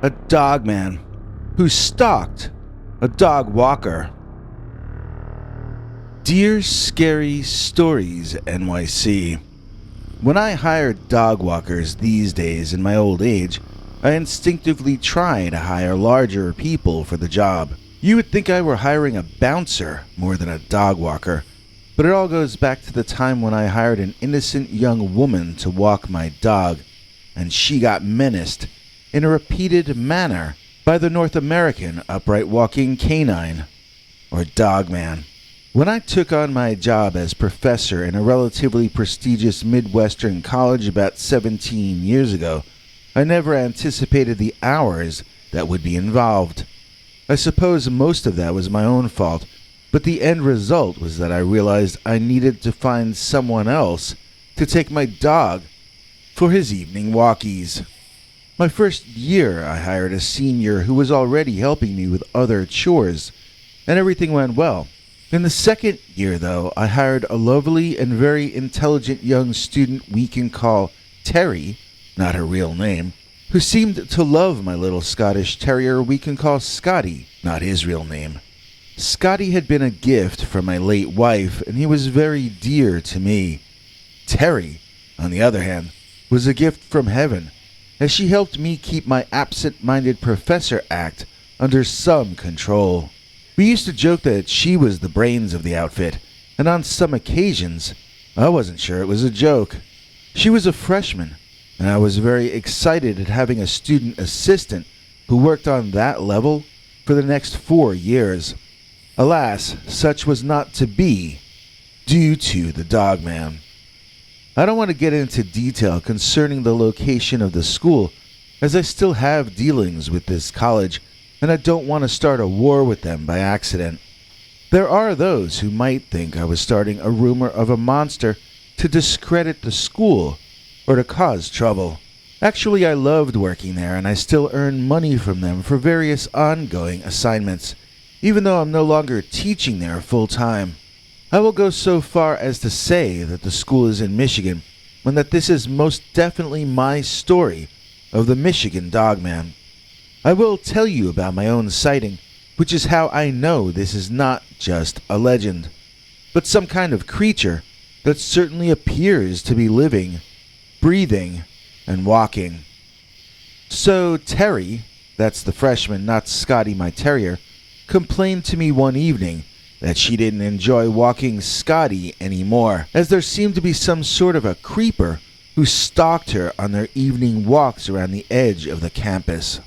a dogman who stalked a dogwalker. Dear Scary Stories NYC. When I hire dogwalkers these days in my old age, I instinctively try to hire larger people for the job. You would think I were hiring a bouncer more than a dogwalker, but it all goes back to the time when I hired an innocent young woman to walk my dog, and she got menaced in a repeated manner by the North American upright walking canine, or dogman. When I took on my job as professor in a relatively prestigious Midwestern college about 17 years ago, I never anticipated the hours that would be involved. I suppose most of that was my own fault, but the end result was that I realized I needed to find someone else to take my dog for his evening walkies. My first year, I hired a senior who was already helping me with other chores, and everything went well. In the second year, though, I hired a lovely and very intelligent young student we can call Terry, not her real name, who seemed to love my little Scottish terrier we can call Scotty, not his real name. Scotty had been a gift from my late wife, and he was very dear to me. Terry, on the other hand, was a gift from heaven, as she helped me keep my absent-minded professor act under some control. We used to joke that she was the brains of the outfit, and on some occasions, I wasn't sure it was a joke. She was a freshman, and I was very excited at having a student assistant who worked on that level for the next 4 years. Alas, such was not to be, due to the dogman. I don't want to get into detail concerning the location of the school, as I still have dealings with this college, and I don't want to start a war with them by accident. There are those who might think I was starting a rumor of a monster to discredit the school or to cause trouble. Actually, I loved working there, and I still earn money from them for various ongoing assignments, even though I'm no longer teaching there full-time. I will go so far as to say that the school is in Michigan, and that this is most definitely my story of the Michigan Dogman. I will tell you about my own sighting, which is how I know this is not just a legend, but some kind of creature that certainly appears to be living, breathing, and walking. So Terry, that's the freshman, not Scotty my terrier, complained to me one evening that she didn't enjoy walking Scotty anymore, as there seemed to be some sort of a creeper who stalked her on their evening walks around the edge of the campus.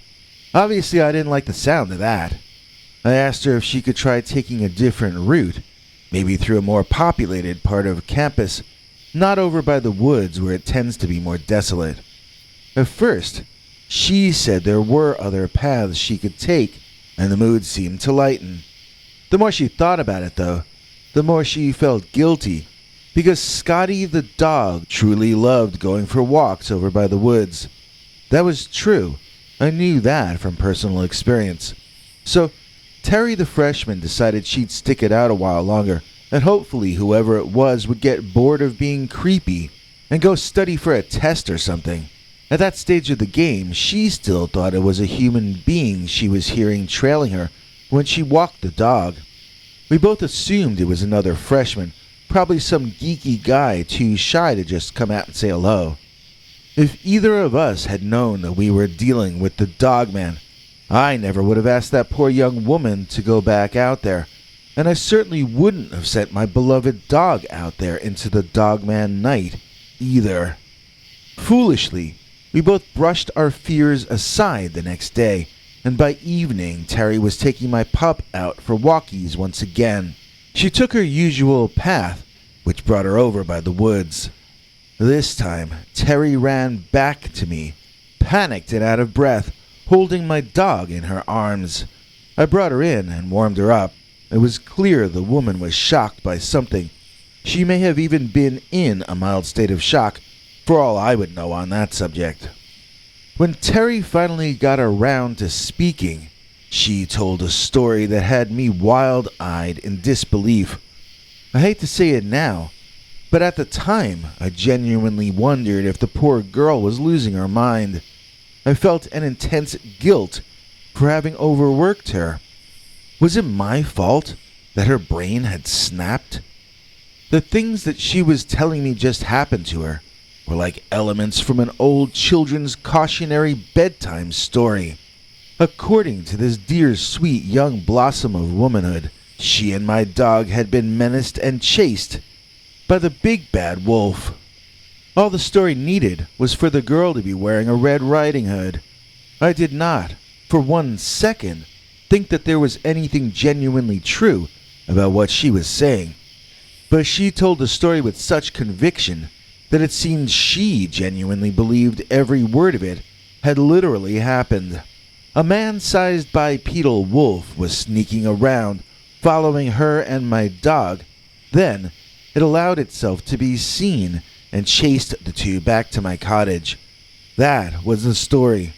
Obviously, I didn't like the sound of that. I asked her if she could try taking a different route, maybe through a more populated part of campus, not over by the woods where it tends to be more desolate. At first, she said there were other paths she could take, and the mood seemed to lighten. The more she thought about it, though, the more she felt guilty, because Scotty the dog truly loved going for walks over by the woods. That was true. I knew that from personal experience. So, Terry the freshman decided she'd stick it out a while longer, and hopefully whoever it was would get bored of being creepy and go study for a test or something. At that stage of the game, she still thought it was a human being she was hearing trailing her when she walked the dog. We both assumed it was another freshman, probably some geeky guy too shy to just come out and say hello. If either of us had known that we were dealing with the dogman, I never would have asked that poor young woman to go back out there, and I certainly wouldn't have sent my beloved dog out there into the dogman night either. Foolishly, we both brushed our fears aside the next day, and by evening Terry was taking my pup out for walkies once again. She took her usual path, which brought her over by the woods. This time, Terry ran back to me, panicked and out of breath, holding my dog in her arms. I brought her in and warmed her up. It was clear the woman was shocked by something. She may have even been in a mild state of shock, for all I would know on that subject. When Terry finally got around to speaking, she told a story that had me wild-eyed in disbelief. I hate to say it now, but at the time I genuinely wondered if the poor girl was losing her mind. I felt an intense guilt for having overworked her. Was it my fault that her brain had snapped? The things that she was telling me just happened to her were like elements from an old children's cautionary bedtime story. According to this dear sweet young blossom of womanhood, she and my dog had been menaced and chased by the big bad wolf. All the story needed was for the girl to be wearing a Red Riding Hood. I did not, for 1 second, think that there was anything genuinely true about what she was saying. But she told the story with such conviction that it seemed she genuinely believed every word of it had literally happened. A man-sized bipedal wolf was sneaking around, following her and my dog. Then, it allowed itself to be seen and chased the two back to my cottage. That was the story.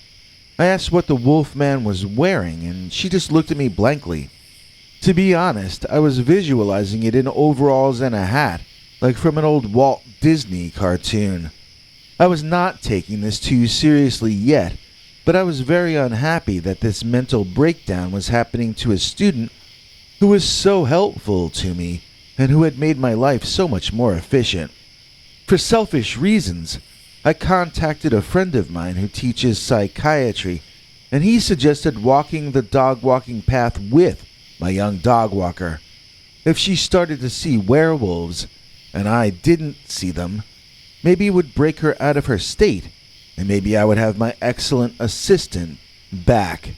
I asked what the wolf man was wearing, and she just looked at me blankly. To be honest, I was visualizing it in overalls and a hat, like from an old Walt Disney cartoon. I was not taking this too seriously yet, but I was very unhappy that this mental breakdown was happening to a student who was so helpful to me and who had made my life so much more efficient. For selfish reasons, I contacted a friend of mine who teaches psychiatry, and he suggested walking the dog walking path with my young dog walker. If she started to see werewolves, and I didn't see them, maybe it would break her out of her state, and maybe I would have my excellent assistant back.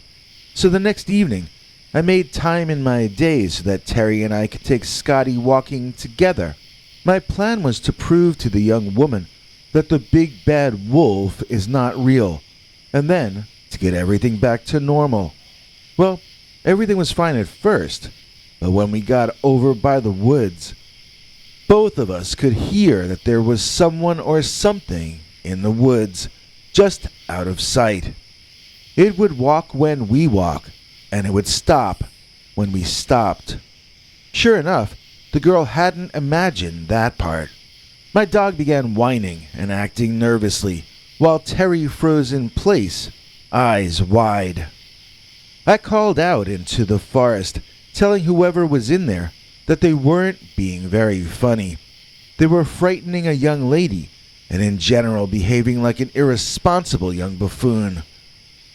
So the next evening, I made time in my day so that Terry and I could take Scotty walking together. My plan was to prove to the young woman that the big bad wolf is not real, and then to get everything back to normal. Well, everything was fine at first, but when we got over by the woods, both of us could hear that there was someone or something in the woods, just out of sight. It would walk when we walk, and it would stop when we stopped. Sure enough, the girl hadn't imagined that part. My dog began whining and acting nervously, while Terry froze in place, eyes wide. I called out into the forest, telling whoever was in there that they weren't being very funny. They were frightening a young lady, and in general behaving like an irresponsible young buffoon.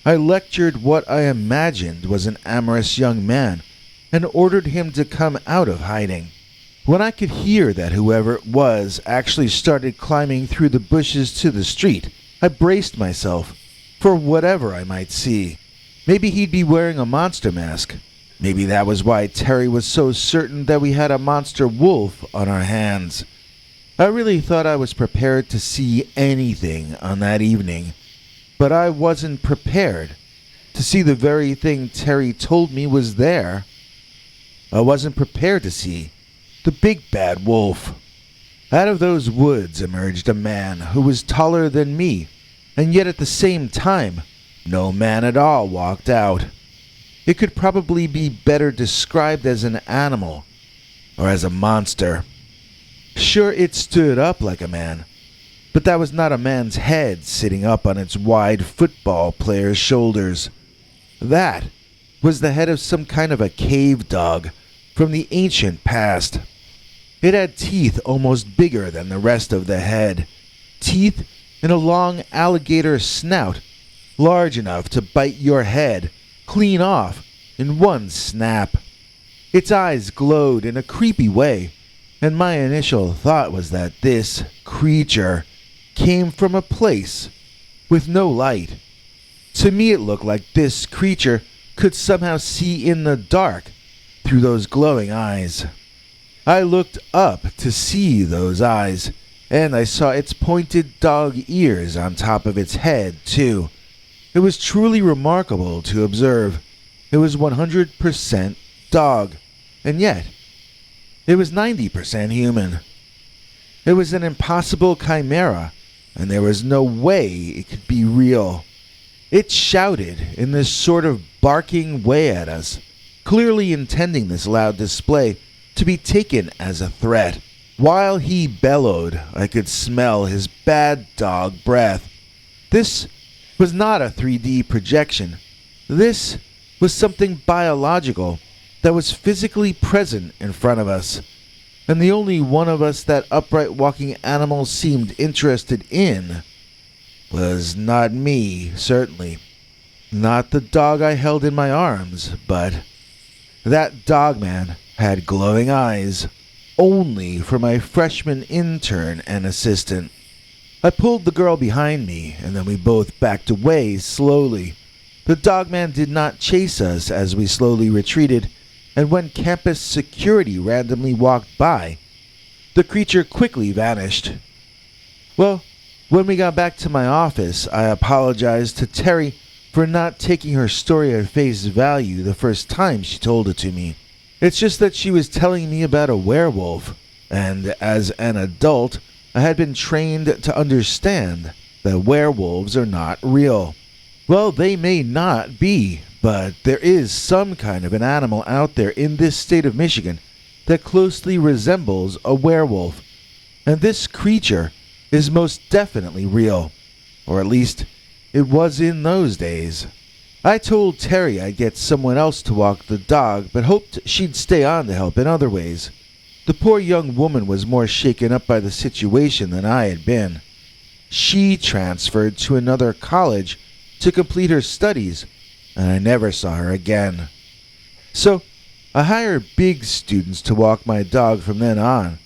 I lectured what I imagined was an amorous young man, and ordered him to come out of hiding. When I could hear that whoever it was actually started climbing through the bushes to the street, I braced myself for whatever I might see. Maybe he'd be wearing a monster mask. Maybe that was why Terry was so certain that we had a monster wolf on our hands. I really thought I was prepared to see anything on that evening, but I wasn't prepared to see the very thing Terry told me was there. I wasn't prepared to see the big bad wolf. Out of those woods emerged a man who was taller than me, and yet at the same time, no man at all walked out. It could probably be better described as an animal, or as a monster. Sure, it stood up like a man, but that was not a man's head sitting up on its wide football player's shoulders. That was the head of some kind of a cave dog from the ancient past. It had teeth almost bigger than the rest of the head, teeth in a long alligator snout, large enough to bite your head clean off in one snap. Its eyes glowed in a creepy way, and my initial thought was that this creature came from a place with no light. To me it looked like this creature could somehow see in the dark through those glowing eyes. I looked up to see those eyes, and I saw its pointed dog ears on top of its head, too. It was truly remarkable to observe. It was 100% dog, and yet it was 90% human. It was an impossible chimera, and there was no way it could be real. It shouted in this sort of barking way at us, clearly intending this loud display to be taken as a threat. While he bellowed, I could smell his bad dog breath. This was not a 3D projection. This was something biological that was physically present in front of us. And the only one of us that upright walking animal seemed interested in was not me, certainly. Not the dog I held in my arms, but that Dogman had glowing eyes, only for my freshman intern and assistant. I pulled the girl behind me, and then we both backed away slowly. The Dogman did not chase us as we slowly retreated, and when campus security randomly walked by, the creature quickly vanished. Well, when we got back to my office, I apologized to Terry for not taking her story at face value the first time she told it to me. It's just that she was telling me about a werewolf, and as an adult, I had been trained to understand that werewolves are not real. Well, they may not be, but there is some kind of an animal out there in this state of Michigan that closely resembles a werewolf, and this creature is most definitely real, or at least it was in those days. I told Terry I'd get someone else to walk the dog, but hoped she'd stay on to help in other ways. The poor young woman was more shaken up by the situation than I had been. She transferred to another college to complete her studies, and I never saw her again. So, I hired big students to walk my dog from then on.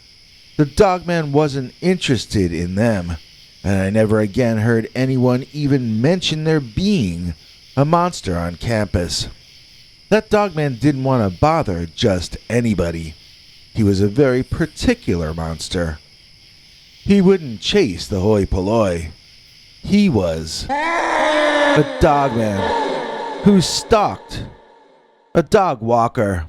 The Dogman wasn't interested in them, and I never again heard anyone even mention there being a monster on campus. That Dogman didn't want to bother just anybody. He was a very particular monster. He wouldn't chase the hoi polloi. He was a Dogman who stalked a Dogwalker.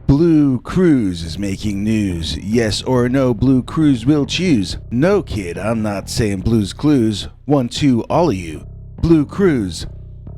Blue Cruise is making news. Yes or no, Blue Cruise will choose. No, kid, I'm not saying Blue's Clues. 1, 2, all of you. Blue Cruise.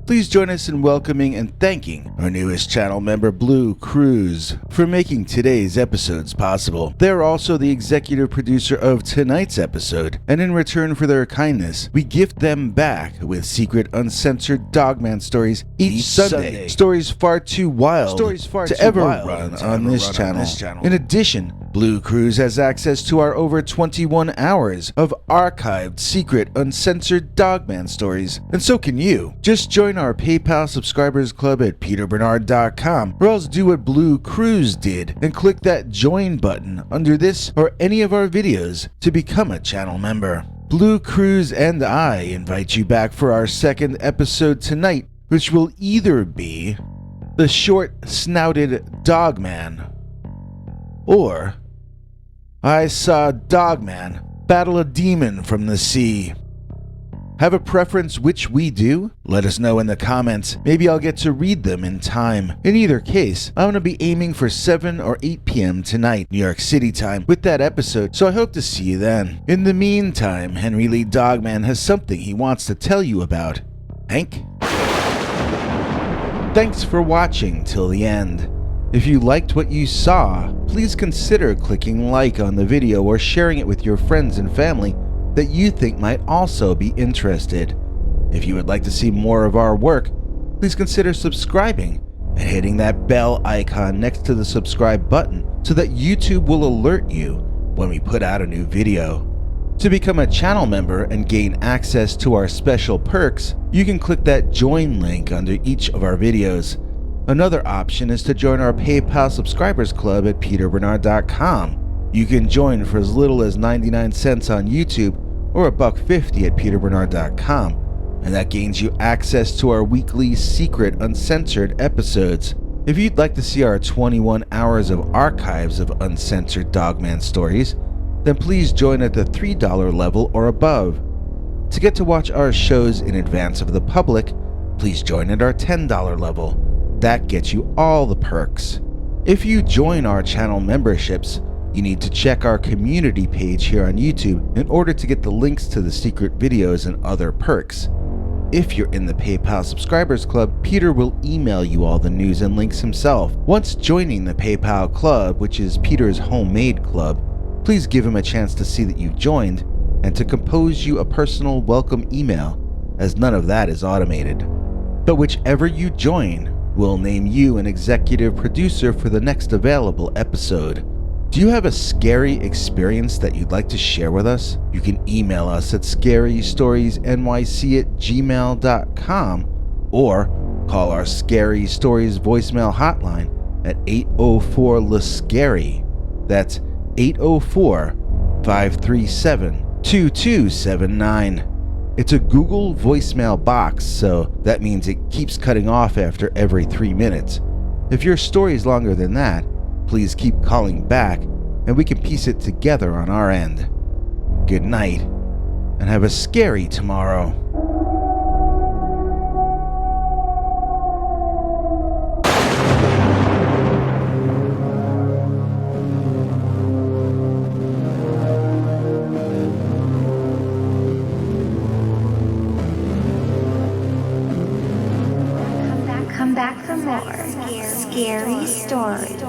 Please join us in welcoming and thanking our newest channel member, Blue Cruise, for making today's episodes possible. They're also the executive producer of tonight's episode, and in return for their kindness, we gift them back with secret uncensored Dogman stories each Sunday. Stories far too wild to ever run on this channel. In addition, Blue Cruise has access to our over 21 hours of archived, secret, uncensored Dogman stories, and so can you. Just join our PayPal subscribers club at peterbernard.com, or else do what Blue Cruise did and click that join button under this or any of our videos to become a channel member. Blue Cruise and I invite you back for our second episode tonight, which will either be the short-snouted Dogman, or I saw Dogman battle a demon from the sea. Have a preference which we do? Let us know in the comments. Maybe I'll get to read them in time. In either case, I'm going to be aiming for 7 or 8 p.m. tonight, New York City time, with that episode, so I hope to see you then. In the meantime, Henry Lee Dogman has something he wants to tell you about. Hank? Thanks for watching till the end. If you liked what you saw, please consider clicking like on the video or sharing it with your friends and family that you think might also be interested. If you would like to see more of our work, please consider subscribing and hitting that bell icon next to the subscribe button so that YouTube will alert you when we put out a new video. To become a channel member and gain access to our special perks, you can click that join link under each of our videos. Another option is to join our PayPal subscribers club at peterbernard.com. You can join for as little as 99 cents on YouTube or $1.50 at peterbernard.com, and that gains you access to our weekly secret uncensored episodes. If you'd like to see our 21 hours of archives of uncensored Dogman stories, then please join at the $3 level or above. To get to watch our shows in advance of the public, please join at our $10 level. That gets you all the perks. If you join our channel memberships, you need to check our community page here on YouTube in order to get the links to the secret videos and other perks. If you're in the PayPal subscribers club, Peter will email you all the news and links himself. Once joining the PayPal club, which is Peter's homemade club, please give him a chance to see that you've joined, and to compose you a personal welcome email, as none of that is automated. But whichever you join, we'll name you an executive producer for the next available episode. Do you have a scary experience that you'd like to share with us? You can email us at scarystoriesnyc@gmail.com or call our Scary Stories voicemail hotline at 804-LA-SCARY. That's 804-537-2279. It's a Google voicemail box, so that means it keeps cutting off after every 3 minutes. If your story is longer than that, please keep calling back and we can piece it together on our end. Good night, and have a scary tomorrow. Come back for more scary stories.